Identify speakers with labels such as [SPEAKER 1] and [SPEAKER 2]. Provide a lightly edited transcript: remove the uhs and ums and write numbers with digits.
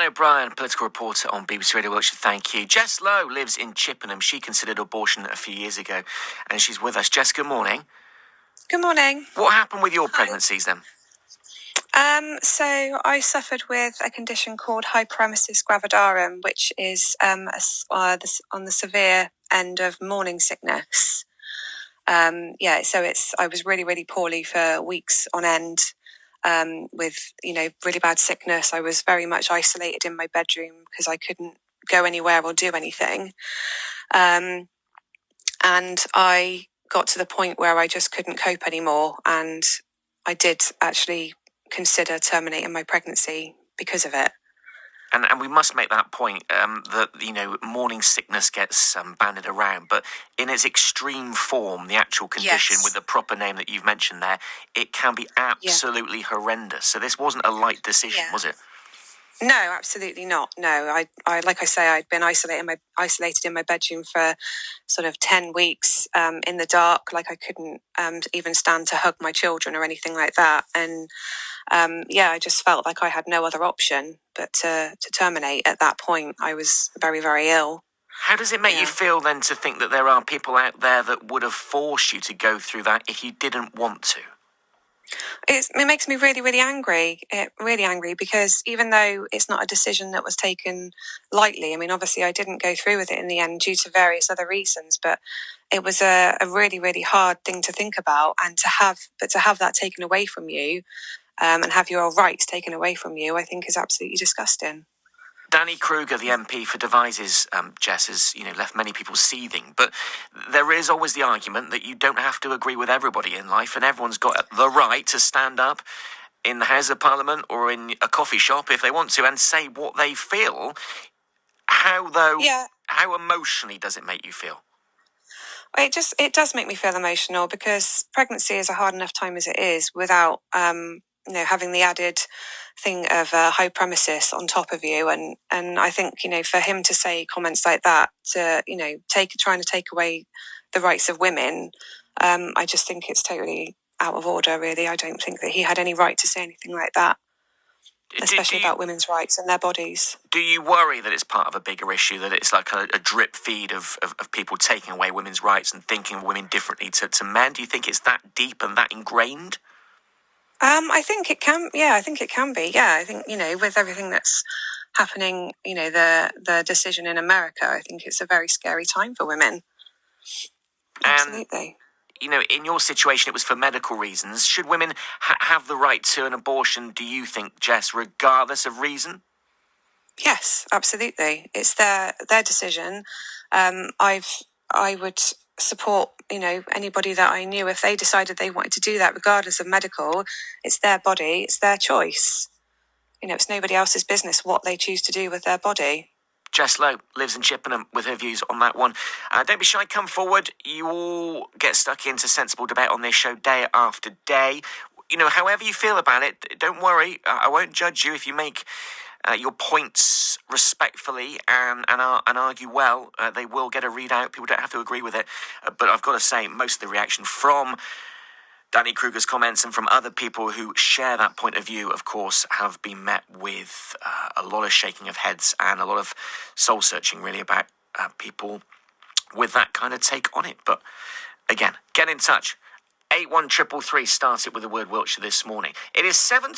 [SPEAKER 1] Dan O'Brien, political reporter on BBC Radio Wiltshire, thank you. Jess Lowe lives in Chippenham. She considered abortion a few years ago, and she's with us. Jess, good morning.
[SPEAKER 2] Good morning.
[SPEAKER 1] What happened with your pregnancies then?
[SPEAKER 2] So I suffered with a condition called hyperemesis gravidarum, which is on the severe end of morning sickness. I was really, really poorly for weeks on end. With really bad sickness. I was very much isolated in my bedroom because I couldn't go anywhere or do anything. And I got to the point where I just couldn't cope anymore. And I did actually consider terminating my pregnancy because of it.
[SPEAKER 1] And we must make that point that, morning sickness gets banded around, but in its extreme form, the actual condition with the proper name that you've mentioned there, it can be absolutely horrendous. So this wasn't a light decision, was it?
[SPEAKER 2] No, absolutely not. No, I like I say, I'd been isolated in my bedroom for sort of 10 weeks in the dark. Like I couldn't even stand to hug my children or anything like that. And I just felt like I had no other option but to terminate at that point. I was very, very ill.
[SPEAKER 1] How does it make you feel then to think that there are people out there that would have forced you to go through that if you didn't want to?
[SPEAKER 2] It makes me really, really angry. Really angry because even though it's not a decision that was taken lightly, I mean, obviously I didn't go through with it in the end due to various other reasons, but it was a really, really hard thing to think about and to have that taken away from you and have your rights taken away from you, I think is absolutely disgusting.
[SPEAKER 1] Danny Kruger, the MP for Devizes, Jess, has left many people seething. But there is always the argument that you don't have to agree with everybody in life, and everyone's got the right to stand up in the House of Parliament or in a coffee shop if they want to and say what they feel. How emotionally does it make you feel?
[SPEAKER 2] It does make me feel emotional because pregnancy is a hard enough time as it is without having the added thing of hyperemesis on top of you, and I think for him to say comments like that to trying to take away the rights of women, I just think it's totally out of order. Really, I don't think that he had any right to say anything like that, especially about women's rights and their bodies.
[SPEAKER 1] Do you worry that it's part of a bigger issue, that it's like a drip feed of people taking away women's rights and thinking of women differently to men? Do you think it's that deep and that ingrained?
[SPEAKER 2] I think it can. Yeah, I think it can be. Yeah, I think with everything that's happening, the decision in America, I think it's a very scary time for women. Absolutely.
[SPEAKER 1] In your situation, it was for medical reasons. Should women have the right to an abortion, do you think, Jess, regardless of reason?
[SPEAKER 2] Yes, absolutely. It's their decision. I would support anybody that I knew if they decided they wanted to do that, regardless of medical. It's their body, it's their choice. It's nobody else's business what they choose to do with their body.
[SPEAKER 1] Jess Lowe lives in Chippenham with her views on that one. Don't be shy, come forward. You all get stuck into sensible debate on this show day after day. However you feel about it, don't worry. I won't judge you if you make your points respectfully and argue well. They will get a readout. People don't have to agree with it. But I've got to say, most of the reaction from Danny Kruger's comments and from other people who share that point of view, of course, have been met with a lot of shaking of heads and a lot of soul-searching, really, about people with that kind of take on it. But again, get in touch. 81333 started with the word Wiltshire this morning. It is 7:20.